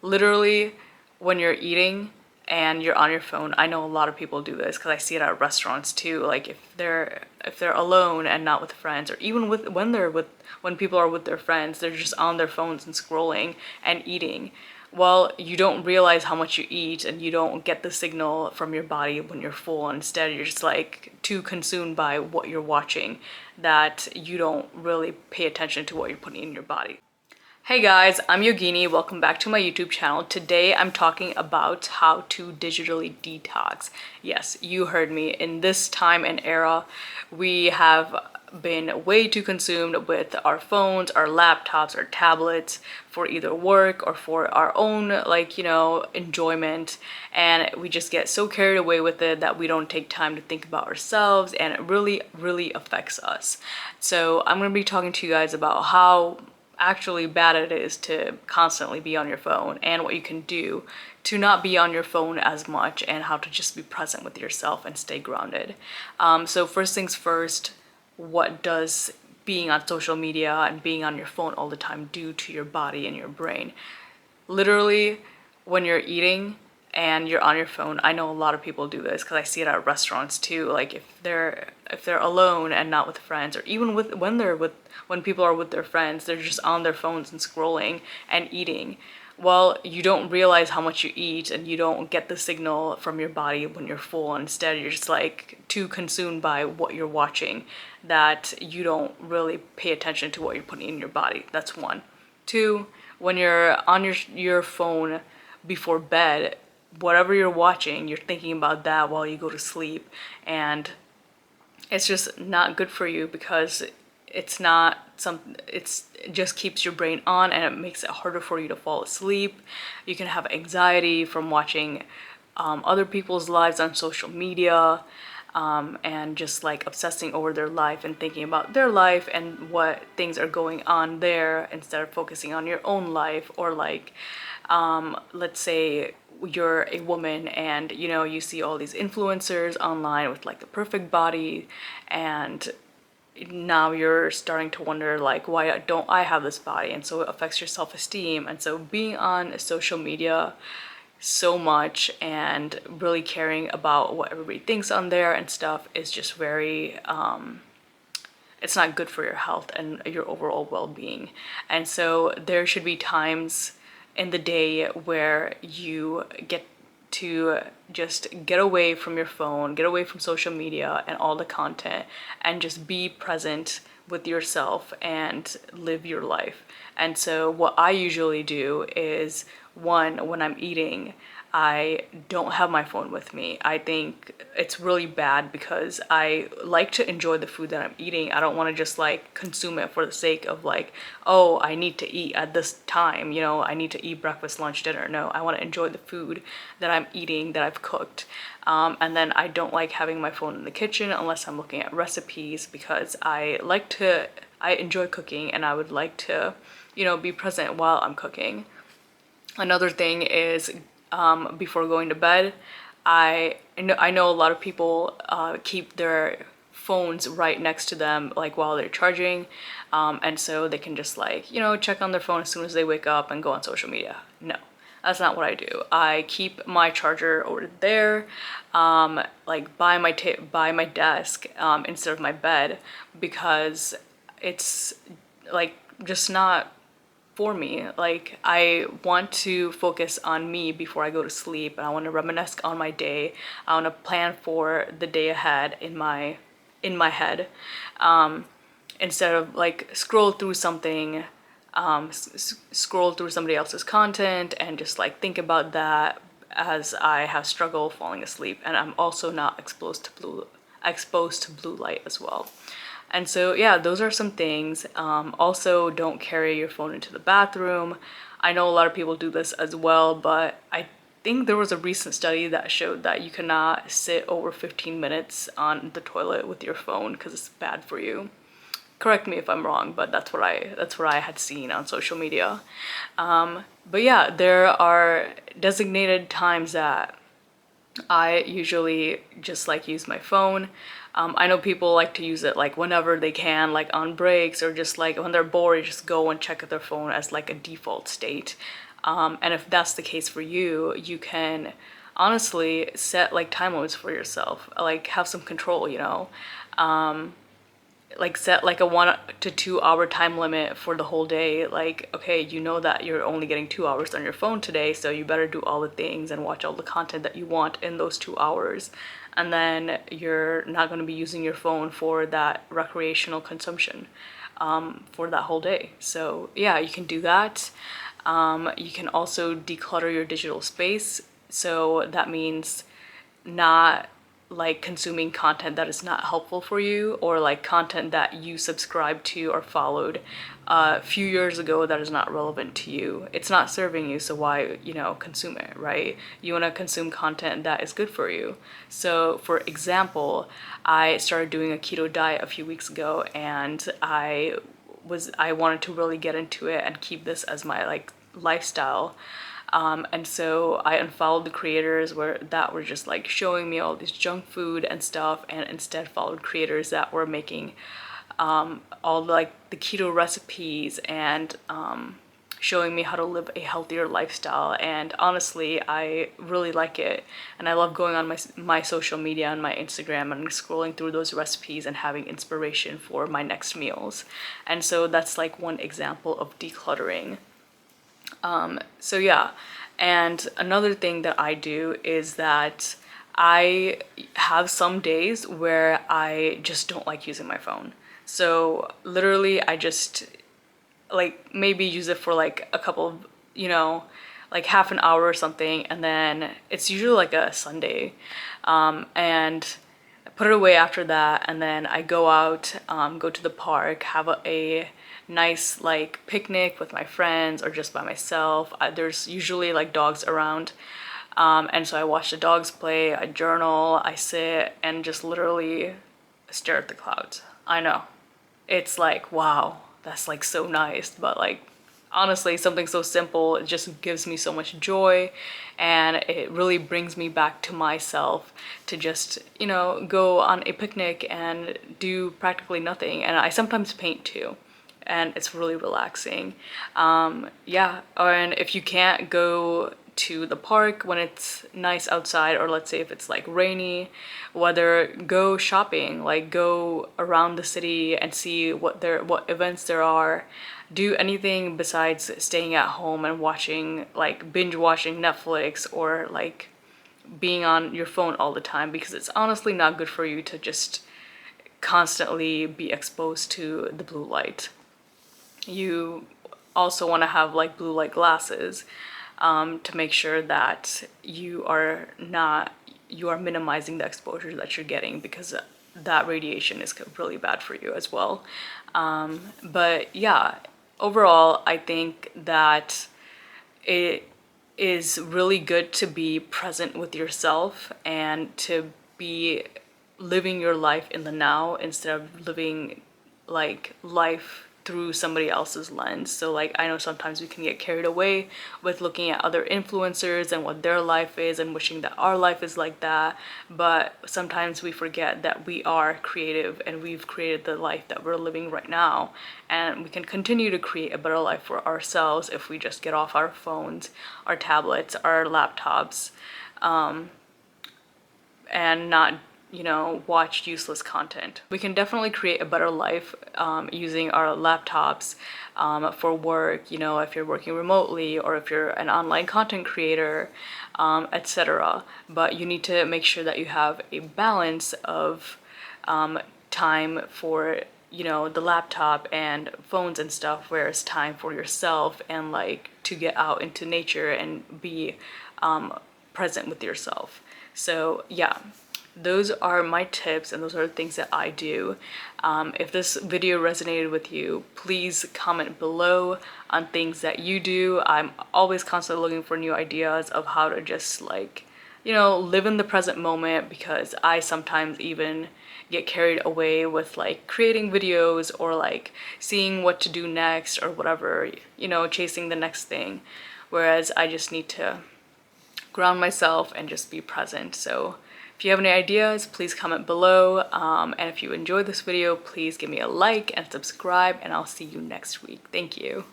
literally when you're eating and you're on your phone. I know a lot of people do this because I see it at restaurants too. Like if they're alone and not with friends, or even when people are with their friends, they're just on their phones and scrolling and eating. Well, you don't realize how much you eat and you don't get the signal from your body when you're full. Instead, you're just like too consumed by what you're watching that you don't really pay attention to what you're putting in your body. Hey guys, I'm Yogini. Welcome back to my YouTube channel. Today I'm talking about how to digitally detox. Yes, you heard me. In this time and era, we have been way too consumed with our phones, our laptops, our tablets for either work or for our own, enjoyment. And we just get so carried away with it that we don't take time to think about ourselves, and it really, really affects us. So I'm going to be talking to you guys about how actually bad it is to constantly be on your phone, and what you can do to not be on your phone as much, and how to just be present with yourself and stay grounded. So first things first, what does being on social media and being on your phone all the time do to your body and your brain? Literally, when you're eating and you're on your phone, I know a lot of people do this because I see it at restaurants too. Like if they're alone and not with friends, or even when people are with their friends, they're just on their phones and scrolling and eating. Well, you don't realize how much you eat and you don't get the signal from your body when you're full. Instead, you're just like too consumed by what you're watching that you don't really pay attention to what you're putting in your body. That's one. Two, when you're on your phone before bed, whatever you're watching, you're thinking about that while you go to sleep, and it's just not good for you because it just keeps your brain on, and it makes it harder for you to fall asleep. You can have anxiety from watching other people's lives on social media, and just like obsessing over their life and thinking about their life and what things are going on there, instead of focusing on your own life. Or let's say you're a woman and you see all these influencers online with like the perfect body, and now you're starting to wonder like, why don't I have this body? And so it affects your self-esteem. And so being on social media so much and really caring about what everybody thinks on there and stuff is just very it's not good for your health and your overall well-being. And so there should be times in the day where you get to just get away from your phone, get away from social media and all the content, and just be present with yourself and live your life. And so what I usually do is, one, when I'm eating, I don't have my phone with me. I think it's really bad because I like to enjoy the food that I'm eating. I don't want to just like consume it for the sake of like, oh, I need to eat at this time, I need to eat breakfast, lunch, dinner. No, I want to enjoy the food that I'm eating, that I've cooked. And then I don't like having my phone in the kitchen unless I'm looking at recipes, because I enjoy cooking and I would like to, be present while I'm cooking. Another thing is, before going to bed, I know a lot of people keep their phones right next to them, like while they're charging, and so they can just like check on their phone as soon as they wake up and go on social media. No, that's not what I do. I keep my charger over there, like by my desk, instead of my bed, because it's like just not for me. Like, I want to focus on me before I go to sleep, and I want to reminisce on my day. I want to plan for the day ahead in my head, instead of like scroll through something, scroll through somebody else's content and just like think about that, as I have struggle falling asleep, and I'm also not exposed to blue light as well. And so yeah, those are some things. Also, don't carry your phone into the bathroom. I know a lot of people do this as well, but I think there was a recent study that showed that you cannot sit over 15 minutes on the toilet with your phone because it's bad for you. Correct me if I'm wrong, but that's what I had seen on social media. But yeah, there are designated times that I usually just like use my phone. I know people like to use it like whenever they can, like on breaks, or just like when they're bored, just go and check their phone as like a default state. And if that's the case for you, you can honestly set like time limits for yourself, like have some control, you know. Like set like a 1 to 2 hour time limit for the whole day. Like, okay, you know that you're only getting 2 hours on your phone today, so you better do all the things and watch all the content that you want in those 2 hours. And then you're not going to be using your phone for that recreational consumption for that whole day. So yeah, you can do that. You can also declutter your digital space. So that means not like consuming content that is not helpful for you, or like content that you subscribed to or followed a few years ago that is not relevant to you. It's not serving you, so why, you know, consume it, right? You want to consume content that is good for you. So for example, I started doing a keto diet a few weeks ago, and I wanted to really get into it and keep this as my like lifestyle. And so I unfollowed the creators that were just like showing me all this junk food and stuff, and instead followed creators that were making all like the keto recipes and showing me how to live a healthier lifestyle. And honestly, I really like it, and I love going on my social media and my Instagram and scrolling through those recipes and having inspiration for my next meals. And so that's like one example of decluttering. So yeah, and another thing that I do is that I have some days where I just don't like using my phone. So literally I just like maybe use it for like a couple of, you know, like half an hour or something, and then it's usually like a Sunday. And I put it away after that, and then I go out, go to the park, have a nice like picnic with my friends or just by myself. There's usually like dogs around, and so I watch the dogs play, I journal, I sit and just literally stare at the clouds. I know, it's like, wow, that's like so nice, but like honestly, something so simple, it just gives me so much joy, and it really brings me back to myself to just, you know, go on a picnic and do practically nothing. And I sometimes paint too, and it's really relaxing. Yeah, and if you can't go to the park when it's nice outside, or let's say if it's like rainy weather, go shopping, like go around the city and see what events there are. Do anything besides staying at home and watching, like binge watching Netflix, or like being on your phone all the time, because it's honestly not good for you to just constantly be exposed to the blue light. You also want to have like blue light glasses, to make sure that you are minimizing the exposure that you're getting, because that radiation is really bad for you as well. But yeah, overall, I think that it is really good to be present with yourself and to be living your life in the now instead of living like life through somebody else's lens. So like I know sometimes we can get carried away with looking at other influencers and what their life is and wishing that our life is like that, but sometimes we forget that we are creative and we've created the life that we're living right now, and we can continue to create a better life for ourselves if we just get off our phones, our tablets, our laptops, and not, you know, watch useless content. We can definitely create a better life using our laptops for work, you know, if you're working remotely or if you're an online content creator, etc. But you need to make sure that you have a balance of time for, you know, the laptop and phones and stuff, where it's time for yourself and like to get out into nature and be present with yourself. So yeah, those are my tips and those are the things that I do. If this video resonated with you, please comment below on things that you do. I'm always constantly looking for new ideas of how to just like, you know, live in the present moment, because I sometimes even get carried away with like creating videos or like seeing what to do next or whatever, you know, chasing the next thing. Whereas I just need to ground myself and just be present. So if you have any ideas, please comment below. And if you enjoyed this video, please give me a like and subscribe, and I'll see you next week. Thank you.